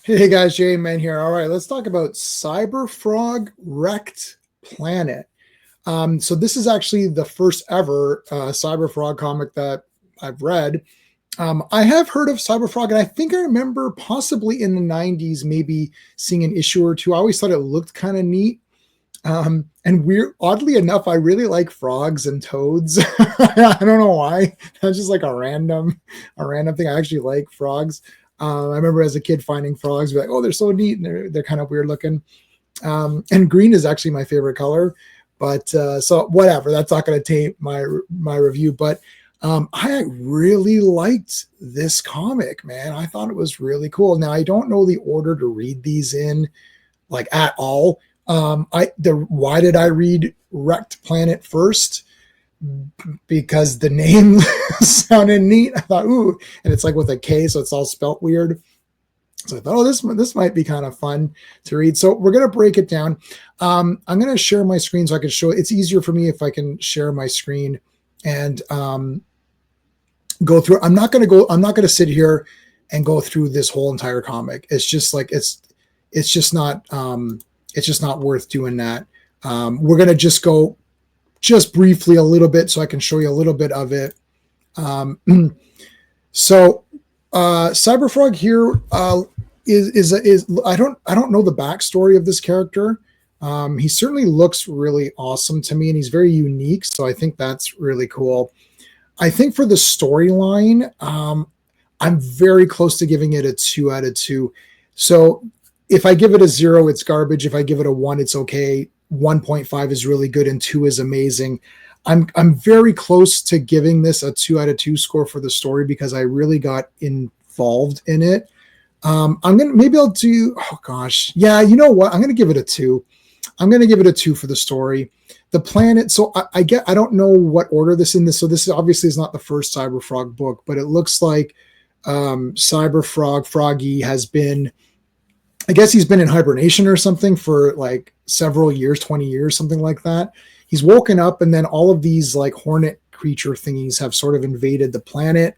Hey guys, J-Man here. All right, let's talk about Cyberfrog Rekt Planet. So this is actually the first ever Cyberfrog comic that I've read. I have heard of Cyberfrog, and I think I remember possibly in the 90s maybe seeing an issue or two. I always thought it looked kind of neat. And weird, oddly enough, I really like frogs and toads. I don't know why. That's just like a random thing. I actually like frogs. I remember as a kid finding frogs, be like, oh, they're so neat, and they're kind of weird looking. And green is actually my favorite color, but so whatever. That's not going to taint my review. But I really liked this comic, man. I thought it was really cool. Now I don't know the order to read these in, like at all. Why did I read Rekt Planet first? Because the name sounded neat. I thought, ooh, and it's like with a K, so it's all spelt weird. So I thought, oh, this might be kind of fun to read. So we're gonna break it down. I'm gonna share my screen so I can show it. It's easier for me if I can share my screen and go through. I'm not gonna sit here and go through this whole entire comic. It's just like it's just not worth doing that. We're gonna just go just briefly a little bit so I can show you a little bit of it. So Cyberfrog here is I don't know the backstory of this character. He certainly looks really awesome to me, and he's very unique, so I think that's really cool. I think for the storyline, I'm very close to giving it a 2 out of 2. So if I give it a 0, it's garbage. If I give it a 1, it's okay. 1.5 is really good, and 2 is amazing. I'm very close to giving this a 2 out of 2 score for the story because I really got involved in it. I'll do, oh gosh. Yeah, you know what? I'm gonna give it a 2. I'm gonna give it a 2 for the story. The planet, so I don't know what order this in this. So this obviously is not the first Cyberfrog book, but it looks like Froggy has been, I guess he's been in hibernation or something for like several years, 20 years, something like that. He's woken up, and then all of these like hornet creature thingies have sort of invaded the planet.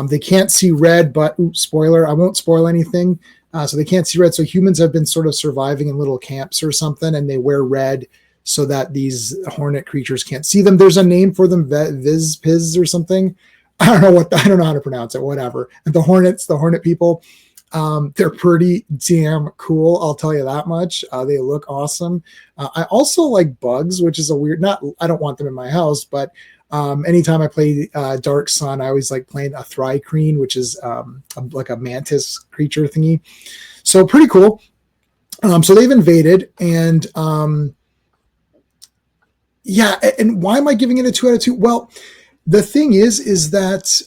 They can't see red, but spoiler, I won't spoil anything. So they can't see red. So humans have been sort of surviving in little camps or something, and they wear red so that these hornet creatures can't see them. There's a name for them, Vizpiz or something. I don't know how to pronounce it, whatever. And the hornet people, they're pretty damn cool. I'll tell you that much. They look awesome. I also like bugs, which is I don't want them in my house, but anytime I play Dark Sun, I always like playing a Thri-kreen, which is like a mantis creature thingy. So pretty cool. So they've invaded, and yeah. And why am I giving it a 2 out of 2? Well, the thing is that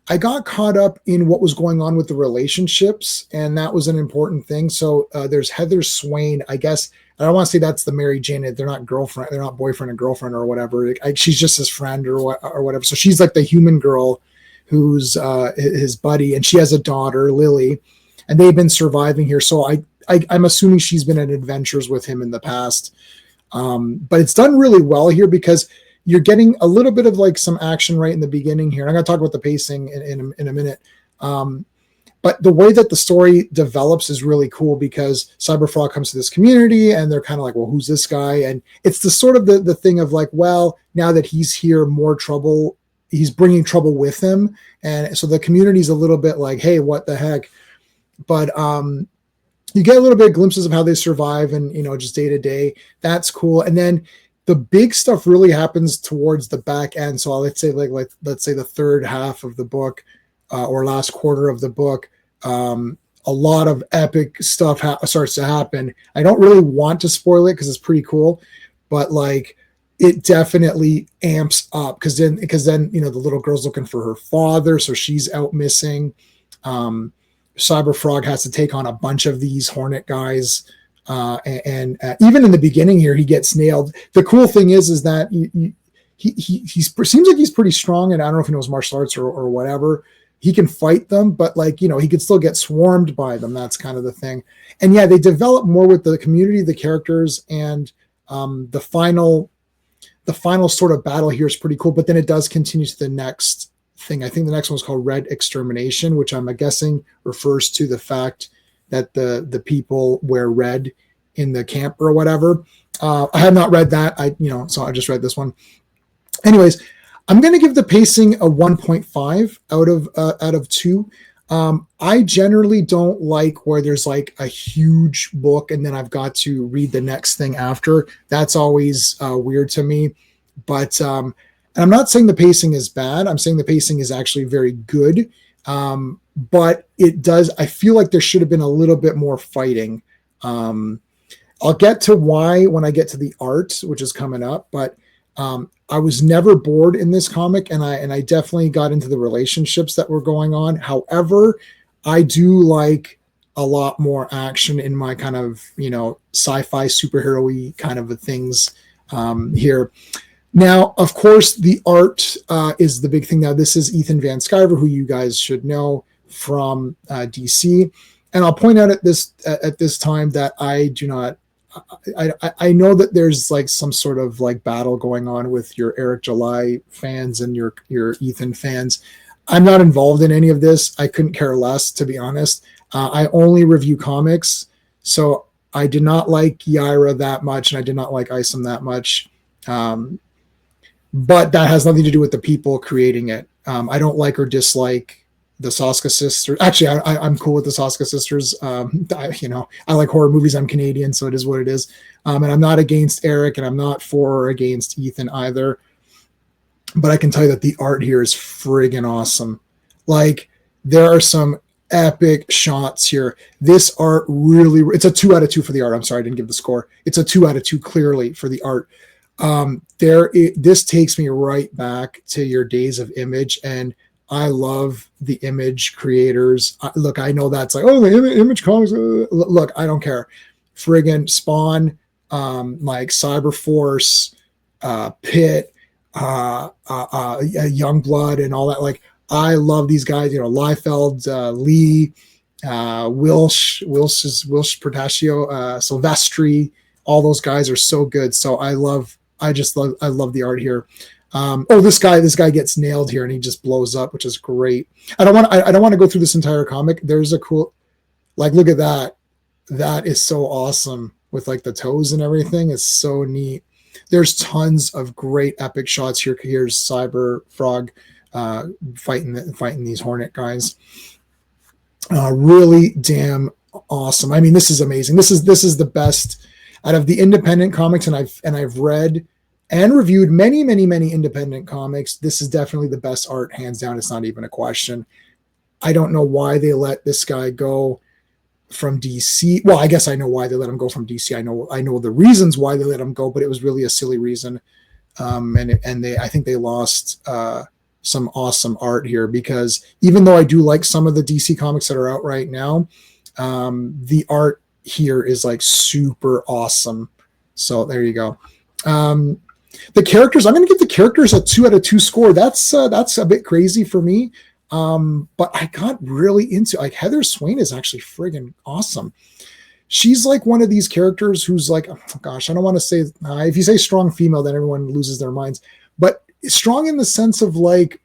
I got caught up in what was going on with the relationships, and that was an important thing. So there's Heather Swain. I guess I don't want to say that's the Mary Jane. They're not boyfriend and girlfriend or whatever. She's just his friend or whatever. So she's like the human girl who's his buddy, and she has a daughter, Lily, and they've been surviving here. So I'm assuming she's been in adventures with him in the past. But it's done really well here because you're getting a little bit of like some action right in the beginning here. And I'm going to talk about the pacing in a minute. But the way that the story develops is really cool because Cyberfrog comes to this community and they're kind of like, well, who's this guy? And it's the sort of the thing of like, well, now that he's here, more trouble, he's bringing trouble with him. And so the community's a little bit like, hey, what the heck? But you get a little bit of glimpses of how they survive and, just day to day. That's cool. And then the big stuff really happens towards the back end. So let's say let's say the third half of the book or last quarter of the book. A lot of epic stuff starts to happen. I don't really want to spoil it because it's pretty cool, but like it definitely amps up because then the little girl's looking for her father, so she's out missing. Cyberfrog has to take on a bunch of these hornet guys. And even in the beginning here, he gets nailed. The cool thing is that he seems like he's pretty strong, and I don't know if he knows martial arts or whatever. He can fight them, but he could still get swarmed by them. That's kind of the thing. And yeah, they develop more with the community, the characters, and the final sort of battle here is pretty cool. But then it does continue to the next thing. I think the next one is called Red Extermination, which I'm guessing refers to the fact that the people wear red in the camp or whatever. I have not read that. So I just read this one. Anyways, I'm going to give the pacing a 1.5 out of 2. I generally don't like where there's like a huge book and then I've got to read the next thing after. That's always weird to me. But and I'm not saying the pacing is bad. I'm saying the pacing is actually very good. But I feel like there should have been a little bit more fighting. I'll get to why when I get to the art, which is coming up, but I was never bored in this comic, and I definitely got into the relationships that were going on. However, I do like a lot more action in my kind of, sci-fi superhero-y kind of things here. Now, of course, the art is the big thing. Now, this is Ethan Van Sciver, who you guys should know from DC. And I'll point out at this time that I do not. I know that there's like some sort of like battle going on with your Eric July fans and your Ethan fans. I'm not involved in any of this. I couldn't care less, to be honest. I only review comics, so I did not like Yaira that much, and I did not like Isom that much. But that has nothing to do with the people creating it. I don't like or dislike the Soska sisters. Actually, I'm cool with the Soska sisters. I like horror movies. I'm Canadian, so it is what it is. And I'm not against Eric, and I'm not for or against Ethan either. But I can tell you that the art here is friggin' awesome. Like, there are some epic shots here. This art really, it's a 2 out of 2 for the art. I'm sorry, I didn't give the score. It's a 2 out of 2 clearly for the art. This takes me right back to your days of Image, and I love the Image creators. Look, I know that's like, oh, the Image comics. Look, I don't care. Friggin' Spawn, like Cyberforce, Pit, Youngblood, and all that. Like, I love these guys. Liefeld, Lee, Wilsh Portaccio, Silvestri. All those guys are so good. So I love the art here. This guy gets nailed here and he just blows up, which is great. I don't want to go through this entire comic. There's a cool, like, look at that. That is so awesome with like the toes and everything. It's so neat. There's tons of great epic shots here. Here's Cyberfrog fighting these Hornet guys. Really damn awesome. I mean, this is amazing. This is the best out of the independent comics, and I've read and reviewed many independent comics. This is definitely the best art, hands down. It's not even a question. I don't know why they let this guy go from DC. Well, I guess I know why they let him go from DC. I know the reasons why they let him go, but it was really a silly reason. I think they lost some awesome art here, because even though I do like some of the DC comics that are out right now, the art here is like super awesome. So there you go. The characters, I'm going to give the characters a 2 out of 2 score. That's a bit crazy for me. But I got really into, like, Heather Swain is actually friggin' awesome. She's like one of these characters who's like, oh gosh, I don't want to say, if you say strong female, then everyone loses their minds, but strong in the sense of like,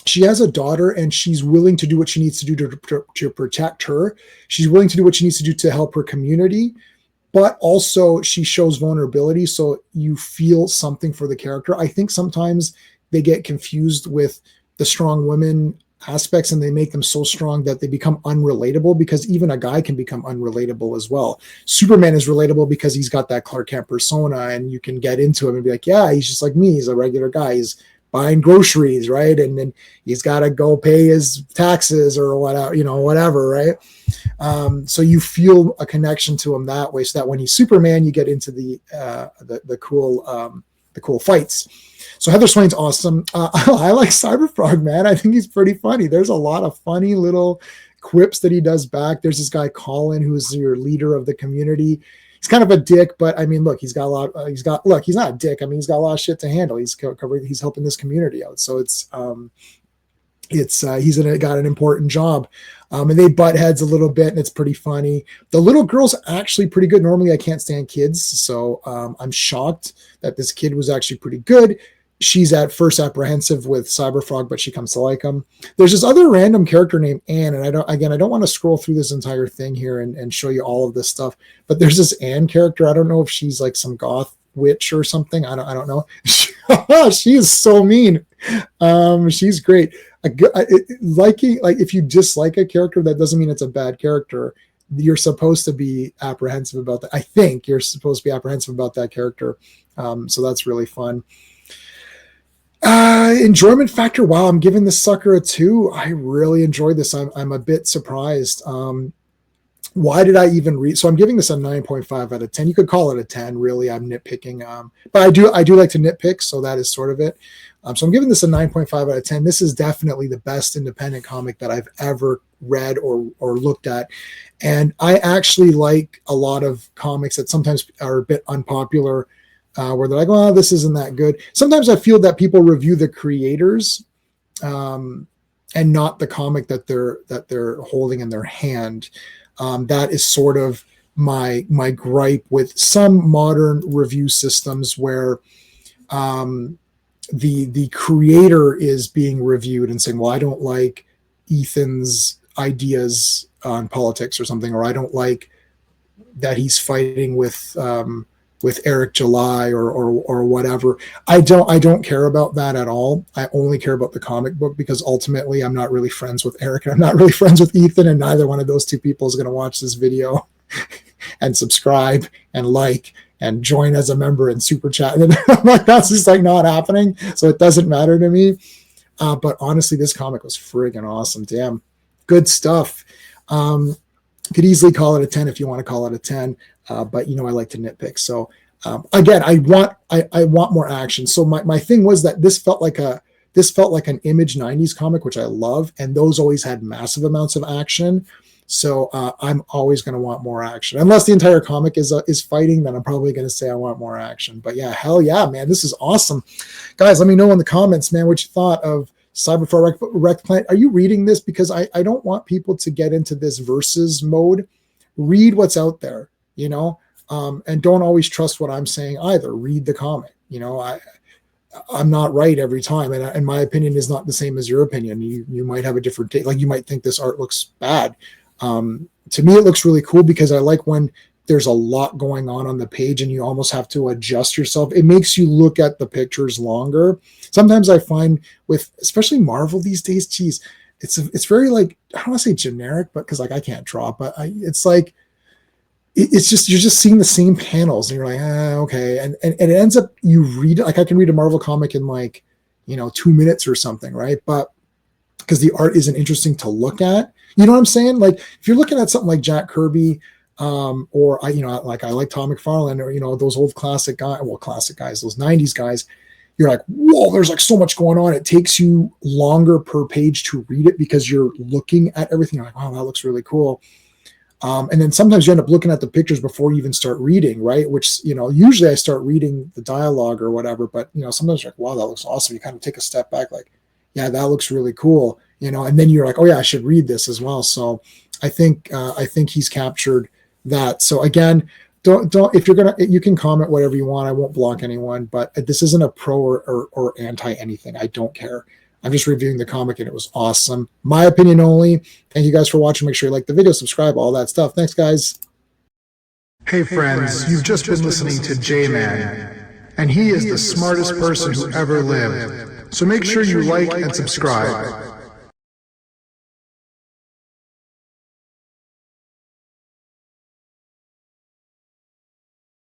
she has a daughter and she's willing to do what she needs to do to protect her. She's willing to do what she needs to do to help her community, but also she shows vulnerability. So you feel something for the character. I think sometimes they get confused with the strong women aspects and they make them so strong that they become unrelatable, because even a guy can become unrelatable as well. Superman is relatable because he's got that Clark Kent persona and you can get into him and be like, yeah, he's just like me. He's a regular guy. He's buying groceries, right? And then he's got to go pay his taxes or whatever, right? So you feel a connection to him that way, so that when he's Superman, you get into the cool fights. So Heather Swain's awesome. I like Cyberfrog, man. I think he's pretty funny. There's a lot of funny little quips that he does back. There's this guy Colin, who's your leader of the community. He's kind of a dick, but I mean, look, he's not a dick. I mean, he's got a lot of shit to handle. He's helping this community out. So he's got an important job. And they butt heads a little bit, and it's pretty funny. The little girl's actually pretty good. Normally I can't stand kids, so I'm shocked that this kid was actually pretty good. she's at first apprehensive with Cyberfrog, but she comes to like him. There's this other random character named Anne, and I don't want to scroll through this entire thing here and show you all of this stuff, but there's this Anne character. I don't know if she's like some goth witch or something. I don't know. She is so mean. She's great. Liking, like, if you dislike a character, that doesn't mean it's a bad character. You're supposed to be apprehensive about that. I think you're supposed to be apprehensive about that character. So that's really fun. Enjoyment factor. Wow, I'm giving this sucker a 2. I really enjoyed this. I'm a bit surprised. Why did I even read? So I'm giving this a 9.5 out of 10. You could call it a 10, really. I'm nitpicking, but I do like to nitpick, so that is sort of it. So I'm giving this a 9.5 out of 10. This is definitely the best independent comic that I've ever read or looked at. And I actually like a lot of comics that sometimes are a bit unpopular, where they're like, "Oh, this isn't that good." Sometimes I feel that people review the creators, and not the comic that they're holding in their hand. That is sort of my gripe with some modern review systems, where the creator is being reviewed and saying, "Well, I don't like Ethan's ideas on politics or something," or "I don't like that he's fighting with Eric July or whatever." I don't care about that at all. I only care about the comic book, because ultimately I'm not really friends with Eric, and I'm not really friends with Ethan, and neither one of those two people is going to watch this video and subscribe and like and join as a member and super chat. And I'm like, that's just like not happening. So it doesn't matter to me. But honestly, this comic was friggin' awesome. Damn, good stuff. Could easily call it a 10 if you want to call it a 10. But I like to nitpick. So again, I want more action. So my thing was that this felt like an Image 90s comic, which I love, and those always had massive amounts of action. So I'm always going to want more action, unless the entire comic is fighting. Then I'm probably going to say I want more action. But yeah, hell yeah, man, this is awesome, guys. Let me know in the comments, man, what you thought of Cyberfrog Rekt Planet. Are you reading this? Because I don't want people to get into this versus mode. Read what's out there, and don't always trust what I'm saying either. Read the comic. I'm not right every time, and my opinion is not the same as your opinion. You might have a different take. Like, you might think this art looks bad. To me, it looks really cool, because I like when there's a lot going on the page and you almost have to adjust yourself. It makes you look at the pictures longer. Sometimes I find with, especially Marvel these days, geez, it's very, like, I don't want to say generic, but because, like, I can't draw, but it's like, it's just, you're just seeing the same panels and you're like, okay. And it ends up, you read it, like, I can read a Marvel comic in, like, 2 minutes or something, right? But because the art isn't interesting to look at, you know what I'm saying? Like, if you're looking at something like Jack Kirby, or I like Tom McFarlane, or those old classic guys, those 90s guys, you're like, whoa, there's like so much going on. It takes you longer per page to read it because you're looking at everything. You're like, wow, that looks really cool. And then sometimes you end up looking at the pictures before you even start reading, right? Which, usually I start reading the dialogue or whatever, but sometimes you're like, wow, that looks awesome. You kind of take a step back, like, yeah, that looks really cool, and then you're like, oh yeah, I should read this as well. So I think he's captured that. So again, don't, if you're gonna, you can comment whatever you want. I won't block anyone, but this isn't a pro or anti anything. I don't care. I'm just reviewing the comic, and it was awesome. My opinion only. Thank you guys for watching. Make sure you like the video, subscribe, all that stuff. Thanks, guys. Hey friends, you've just been listening to J-Man, and he is the smartest person who ever lived. So make sure you like and subscribe.